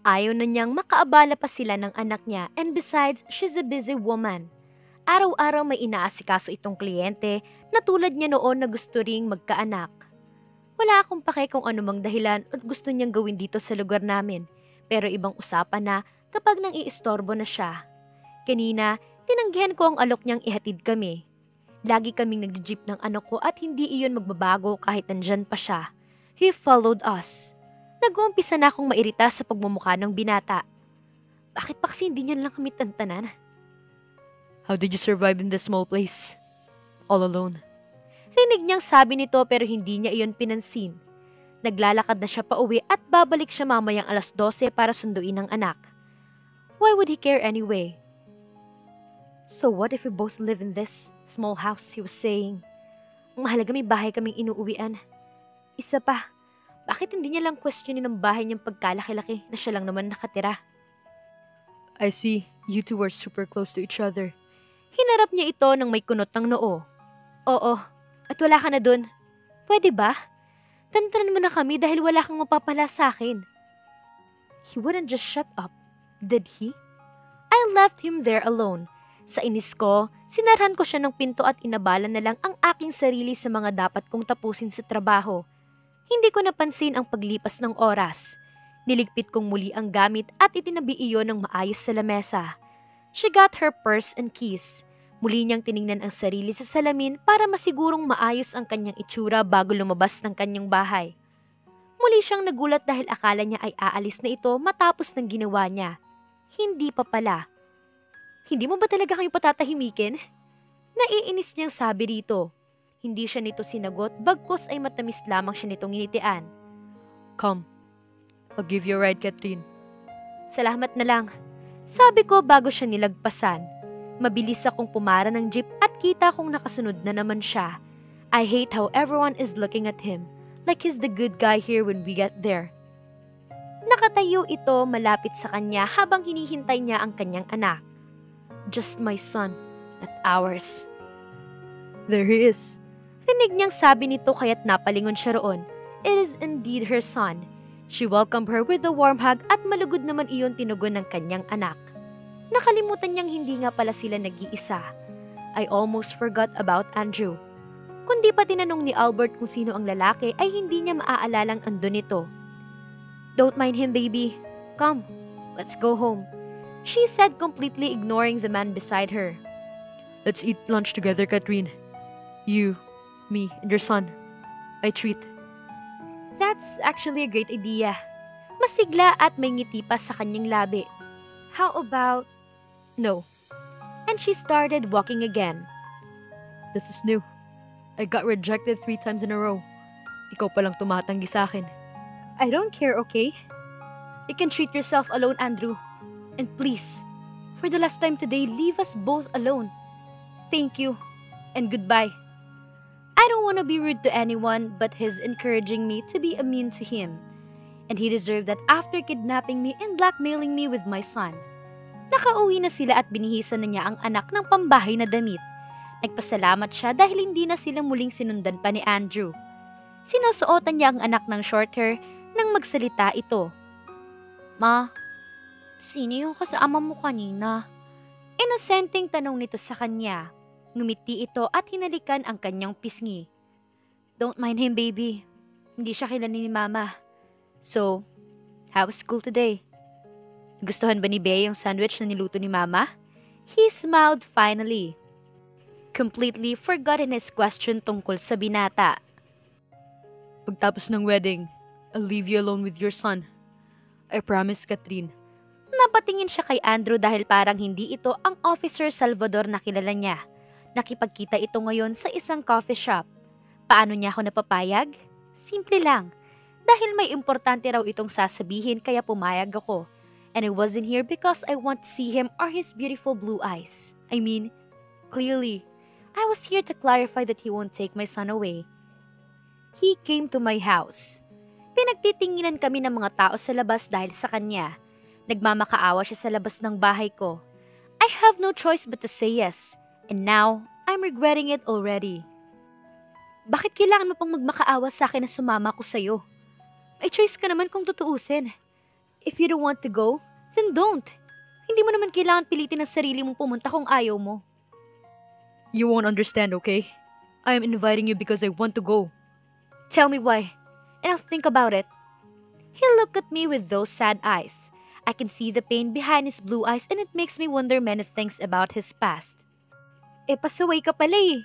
Ayaw na niyang makaabala pa sila ng anak niya, and besides, she's a busy woman. Araw-araw may inaasikaso itong kliyente na tulad niya noon na gusto ring magkaanak. Wala akong pake kung anumang dahilan at gusto niyang gawin dito sa lugar namin, pero ibang usapan na kapag nang iistorbo na siya. Kanina, tinanggihan ko ang alok niyang ihatid kami. Lagi kaming nag-jeep ng anak ko at hindi iyon magbabago kahit nandyan pa siya. He followed us. Nag-uumpisa na akong mairita sa pagmumukha ng binata. Bakit pa kasi hindi niya lang kami tantanan? How did you survive in this small place? All alone? Rinig niyang sabi nito pero hindi niya iyon pinansin. Naglalakad na siya pauwi at babalik siya mamayang 12:00 para sunduin ang anak. Why would he care anyway? So what if we both live in this small house, he was saying. Ang mahalaga may bahay kaming inuuwian. Isa pa, bakit hindi niya lang questionin ang bahay niyang pagkalaki-laki na siya lang naman nakatira? I see, you two are super close to each other. Hinarap niya ito ng may kunot ng noo. Oo, at wala ka na dun. Pwede ba? Tantanan mo na kami dahil wala kang mapapala sa akin. He wouldn't just shut up, did he? I left him there alone. Sa inis ko, sinarhan ko siya ng pinto at inabala na lang ang aking sarili sa mga dapat kong tapusin sa trabaho. Hindi ko napansin ang paglipas ng oras. Niligpit kong muli ang gamit at itinabi iyon ng maayos sa lamesa. She got her purse and keys. Muli niyang tiningnan ang sarili sa salamin para masigurong maayos ang kanyang itsura bago lumabas ng kanyang bahay. Muli siyang nagulat dahil akala niya ay aalis na ito matapos ng ginawa niya. Hindi pa pala. Hindi mo ba talaga kayo patatahimikin? Naiinis niyang sabi rito. Hindi siya nito sinagot, bagkus ay matamis lamang siya nitong initian. Come, I'll give you a ride, Catherine. Salamat na lang. Sabi ko bago siya nilagpasan. Mabilis akong pumara ng jeep at kita kong nakasunod na naman siya. I hate how everyone is looking at him, like he's the good guy here when we get there. Nakatayo ito malapit sa kanya habang hinihintay niya ang kanyang anak. Just my son, not ours. There he is. Rinig niyang sabi nito kaya't napalingon siya roon. It is indeed her son. She welcomed her with a warm hug at malugod naman iyon tinugon ng kanyang anak. Nakalimutan niyang hindi nga pala sila nag-iisa. I almost forgot about Andrew. Kundi pa tinanong ni Albert kung sino ang lalaki ay hindi niya maaalalang andun ito. Don't mind him, baby. Come, let's go home. She said, completely ignoring the man beside her. Let's eat lunch together, Catherine. You, me, and your son. I treat. That's actually a great idea. Masigla at may ngiti pa sa kanyang labi. How about... No. And she started walking again. This is new. I got rejected 3 times in a row. Ikaw palang tumatanggi sa akin. I don't care, okay? You can treat yourself alone, Andrew. And please, for the last time today, leave us both alone. Thank you, and goodbye. I don't want to be rude to anyone, but he's encouraging me to be mean to him. And he deserved that after kidnapping me and blackmailing me with my son. Nakauwi na sila at binihisan na niya ang anak ng pambahay na damit. Nagpasalamat siya dahil hindi na sila muling sinundan pa ni Andrew. Sinusuotan niya ang anak ng short hair nang magsalita ito. Ma, sino yung kasama mo kanina? Inosenteng tanong nito sa kanya. Ngumiti ito at hinalikan ang kanyang pisngi. Don't mind him, baby. Hindi siya kilala ni Mama. So, how was school today? Gustuhan ba ni Bea yung sandwich na niluto ni Mama? He smiled finally. Completely forgotten his question tungkol sa binata. Pagtapos ng wedding, I'll leave you alone with your son. I promise, Catherine. Napatingin siya kay Andrew dahil parang hindi ito ang Officer Salvador na kilala niya. Nakipagkita ito ngayon sa isang coffee shop. Paano niya ako napapayag? Simple lang. Dahil may importante raw itong sasabihin kaya pumayag ako. And I wasn't here because I want to see him or his beautiful blue eyes. I mean, clearly, I was here to clarify that he won't take my son away. He came to my house. Pinagtitinginan kami ng mga tao sa labas dahil sa kanya. Nagmamakaawa siya sa labas ng bahay ko. I have no choice but to say yes. And now, I'm regretting it already. Bakit kailangan mo pang magmakaawa sa akin na sumama ko sa'yo? May choice ka naman kung tutuusin. If you don't want to go, then don't. Hindi mo naman kailangan pilitin ang sarili mong pumunta kung ayaw mo. You won't understand, okay? I am inviting you because I want to go. Tell me why, and I'll think about it. He looked at me with those sad eyes. I can see the pain behind his blue eyes and it makes me wonder many things about his past. Pasaway ka pala eh.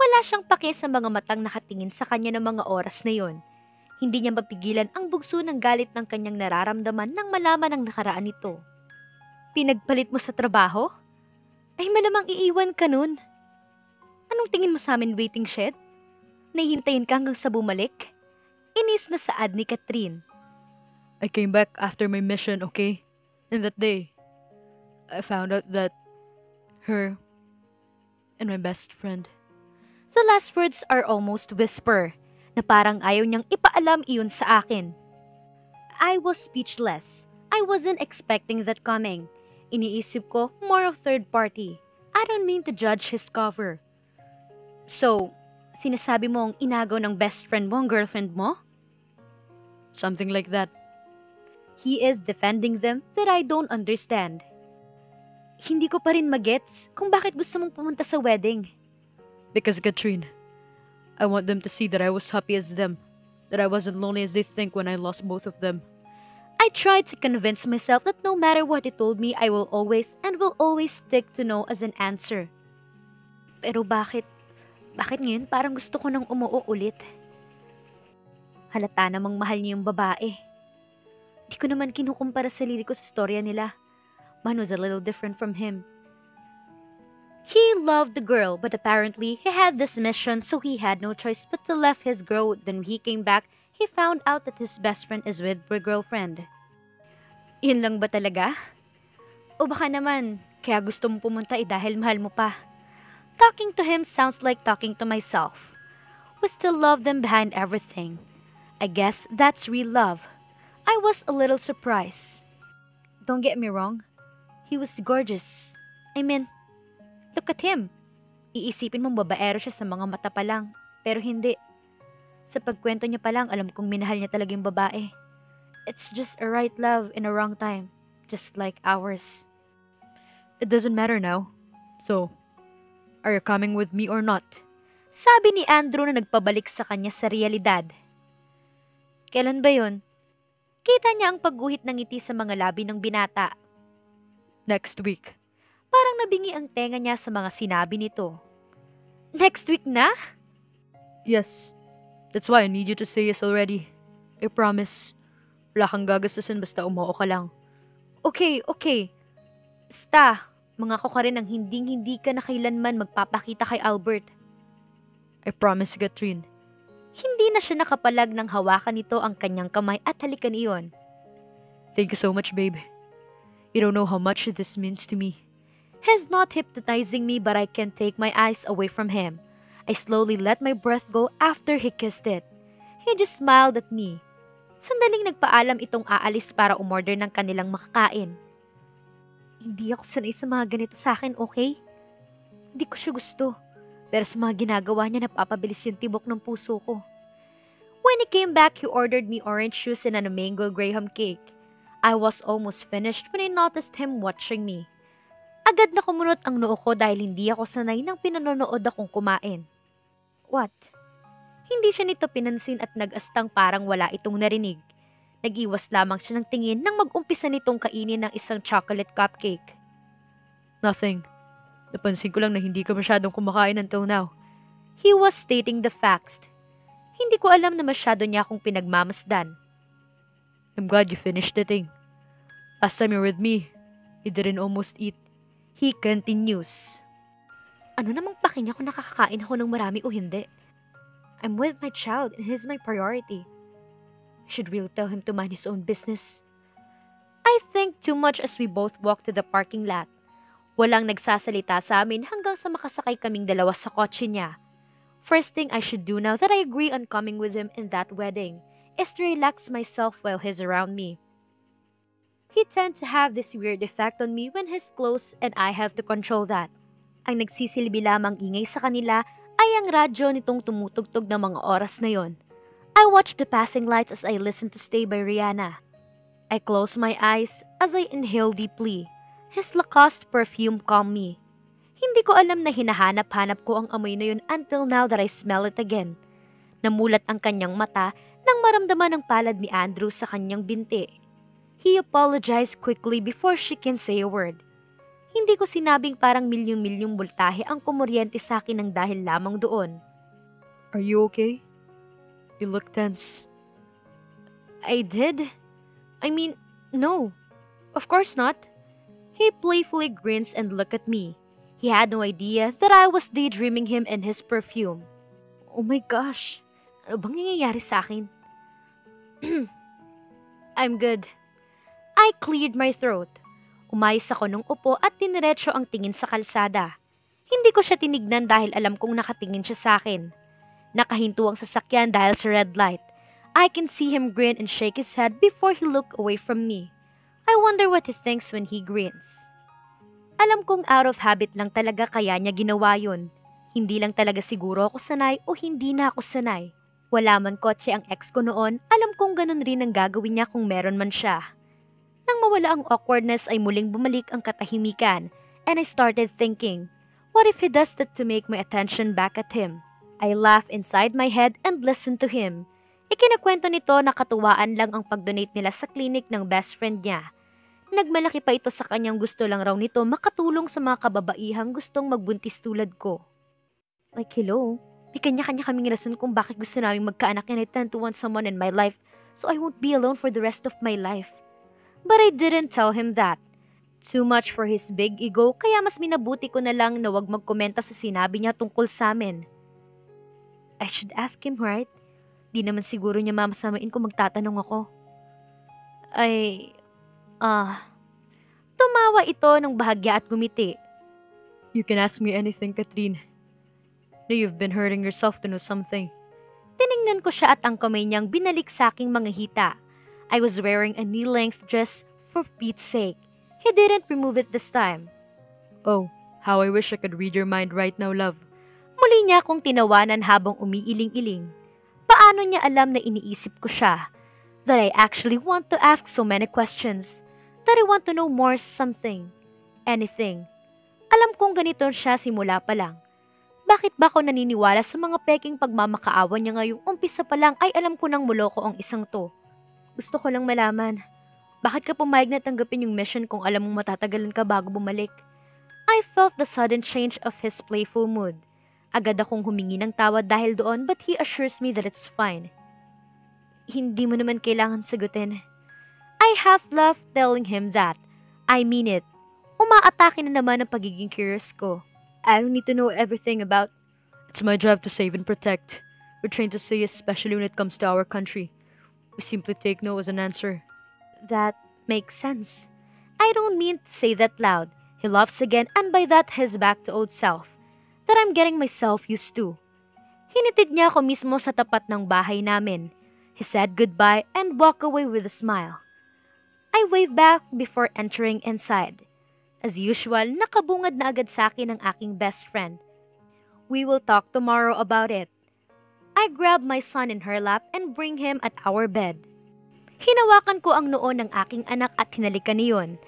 Wala siyang pake sa mga matang nakatingin sa kanya ng mga oras na yon. Hindi niya mapigilan ang bugso ng galit ng kanyang nararamdaman nang malaman ang nakaraan nito. Pinagpalit mo sa trabaho? Ay malamang iiwan ka nun. Anong tingin mo sa amin, waiting shed? Nahihintayin ka hanggang sa bumalik? Inis na saad ni Catherine. I came back after my mission, okay? And that day, I found out that her and my best friend. The last words are almost whisper, na parang ayaw niyang ipaalam iyon sa akin. I was speechless. I wasn't expecting that coming. Iniisip ko, more of third party. I don't mean to judge his cover. So, sinasabi mo ang inagaw ng best friend mo ang girlfriend mo? Something like that. He is defending them that I don't understand. Hindi ko pa rin magets kung bakit gusto mong pumunta sa wedding. Because Katrine, I want them to see that I was happy as them, that I wasn't lonely as they think when I lost both of them. I tried to convince myself that no matter what he told me, I will always and will always stick to no as an answer. Pero bakit? Bakit ngayon parang gusto ko nang umuo ulit? Halata namang mahal niya yung babae. Di ko naman kinukumpara sarili ko sa storya nila. Man was a little different from him. He loved the girl, but apparently he had this mission, so he had no choice but to left his girl. Then when he came back, he found out that his best friend is with her girlfriend. Yun lang ba talaga? O baka naman, kaya gusto mong pumunta dahil mahal mo pa. Talking to him sounds like talking to myself. We still love them behind everything. I guess that's real love. I was a little surprised. Don't get me wrong. He was gorgeous. I mean, look at him. Iisipin mong babaero siya sa mga mata pa lang. Pero hindi. Sa pagkwento niya pa lang, alam kong minahal niya talaga yung babae. It's just a right love in a wrong time. Just like ours. It doesn't matter now. So, are you coming with me or not? Sabi ni Andrew na nagpabalik sa kanya sa realidad. Kailan ba yun? Kita niya ang pagguhit ng ngiti sa mga labi ng binata. Next week. Parang nabingi ang tenga niya sa mga sinabi nito. Next week na? Yes. That's why I need you to say yes already. I promise. Wala kang gagastusin basta umuo ka lang. Okay. Basta, mangako ka rin ang hindi ka na kailanman magpapakita kay Albert. I promise, Katrine. Hindi na siya nakapalag nang hawakan nito ang kanyang kamay at halikan iyon. Thank you so much, babe. You don't know how much this means to me. He's not hypnotizing me but I can't take my eyes away from him. I slowly let my breath go after he kissed it. He just smiled at me. Sandaling nagpaalam itong aalis para umorder ng kanilang makakain. Hindi ako sanay sa mga ganito sa akin, okay? Hindi ko siya gusto. Pero sa mga ginagawa niya napapabilis yung tibok ng puso ko. When he came back, he ordered me orange juice and a mango graham cake. I was almost finished when I noticed him watching me. Agad na kumunot ang noo ko dahil hindi ako sanay nang pinanonood akong kumain. What? Hindi siya nito pinansin at nag-astang parang wala itong narinig. Nag-iwas lamang siya ng tingin nang mag-umpisa nitong kainin ng isang chocolate cupcake. Nothing. Napansin ko lang na hindi ka masyadong kumakain until now. He was stating the facts. Hindi ko alam na masyado niya akong pinagmamasdan. I'm glad you finished the thing. Last time you were with me, you didn't almost eat. He continues. Ano namang paki niya kung nakakakain ako ng marami o hindi? I'm with my child and he's my priority. I should really tell him to mind his own business. I think too much as we both walk to the parking lot. Walang nagsasalita sa amin hanggang sa makasakay kaming dalawa sa kotse niya. First thing I should do now that I agree on coming with him in that wedding is to relax myself while he's around me. He tends to have this weird effect on me when he's close and I have to control that. Ang nagsisilbi lamang ingay sa kanila ay ang radyo nitong tumutugtog ng mga oras na yon. I watch the passing lights as I listen to Stay by Rihanna. I closed my eyes as I inhaled deeply. His Lacoste perfume calmed me. Hindi ko alam na hinahanap-hanap ko ang amoy na yun until now that I smell it again. Namulat ang kanyang mata nang maramdaman ang palad ni Andrew sa kanyang binti. He apologized quickly before she can say a word. Hindi ko sinabing parang milyong-milyong bultahe ang kumuryente sa akin ng dahil lamang doon. Are you okay? You look tense. I did? I mean, no. Of course not. He playfully grins and looked at me. He had no idea that I was daydreaming him in his perfume. Oh my gosh. Ano bang nangyayari sa akin? I'm good. I cleared my throat. Umayos ako nung upo at diniretso ang tingin sa kalsada. Hindi ko siya tinignan dahil alam kong nakatingin siya sa akin. Nakahinto ang sasakyan dahil sa red light. I can see him grin and shake his head before he looked away from me. I wonder what he thinks when he grins. Alam kong out of habit lang talaga kaya niya ginawa yun. Hindi lang talaga siguro ako sanay o hindi na ako sanay. Wala man kotse ang ex ko noon, alam kong ganun rin ang gagawin niya kung meron man siya. Nang mawala ang awkwardness ay muling bumalik ang katahimikan and I started thinking, what if he does that to make my attention back at him? I laughed inside my head and listened to him. Ikinakwento nito na katuwaan lang ang pag-donate nila sa clinic ng best friend niya. Nagmalaki pa ito sa kanyang gusto lang raw nito makatulong sa mga kababaihang gustong magbuntis tulad ko. Like hello, may kanya-kanya kaming rason kung bakit gusto namin magkaanak and I tend to want someone in my life so I won't be alone for the rest of my life. But I didn't tell him that. Too much for his big ego kaya mas minabuti ko na lang na wag magkomenta sa sinabi niya tungkol sa amin. I should ask him, right? Di naman siguro niya mamasamain kung magtatanong ako. Tumawa ito ng bahagya at gumiti. You can ask me anything, Catherine. Now you've been hurting yourself to know something. Tiningnan ko siya at ang kamay niyang binalik sa aking mga hita. I was wearing a knee-length dress for Pete's sake. He didn't remove it this time. Oh, how I wish I could read your mind right now, love. Muli niya akong tinawanan habang umiiling-iling. Paano niya alam na iniisip ko siya? That I actually want to ask so many questions. That I want to know more something. Anything. Alam kong ganito siya simula pa lang. Bakit ba ako naniniwala sa mga peking pagmamakaawa niya ngayong umpisa pa lang ay alam ko nang muloko ang isang to? Gusto ko lang malaman. Bakit ka pumayag na tanggapin yung mission kung alam mong matatagalan ka bago bumalik? I felt the sudden change of his playful mood. Agad akong humingi ng tawad dahil doon but he assures me that it's fine. Hindi mo naman kailangan sagutin. I half laughed telling him that. I mean it. Umaatake na naman ang pagiging curious ko. I don't need to know everything about... It's my job to save and protect. We're trained to say yes, especially when it comes to our country. We simply take no as an answer. That makes sense. I don't mean to say that loud. He laughs again and by that he's back to old self. That I'm getting myself used to. Hinitid niya ako mismo sa tapat ng bahay namin. He said goodbye and walked away with a smile. I waved back before entering inside. As usual, nakabungad na agad sa akin ang aking best friend. We will talk tomorrow about it. I grabbed my son in her lap and bring him at our bed. Hinawakan ko ang noo ng aking anak at hinalikan niyon.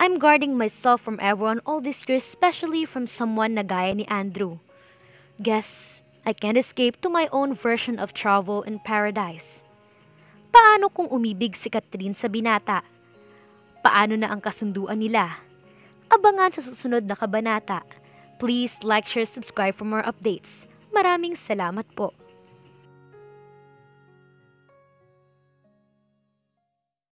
I'm guarding myself from everyone all these years, especially from someone na gaya ni Andrew. Guess, I can't escape to my own version of travel in paradise. Paano kung umibig si Catherine sa binata? Paano na ang kasunduan nila? Abangan sa susunod na kabanata. Please like, share, subscribe for more updates. Maraming salamat po.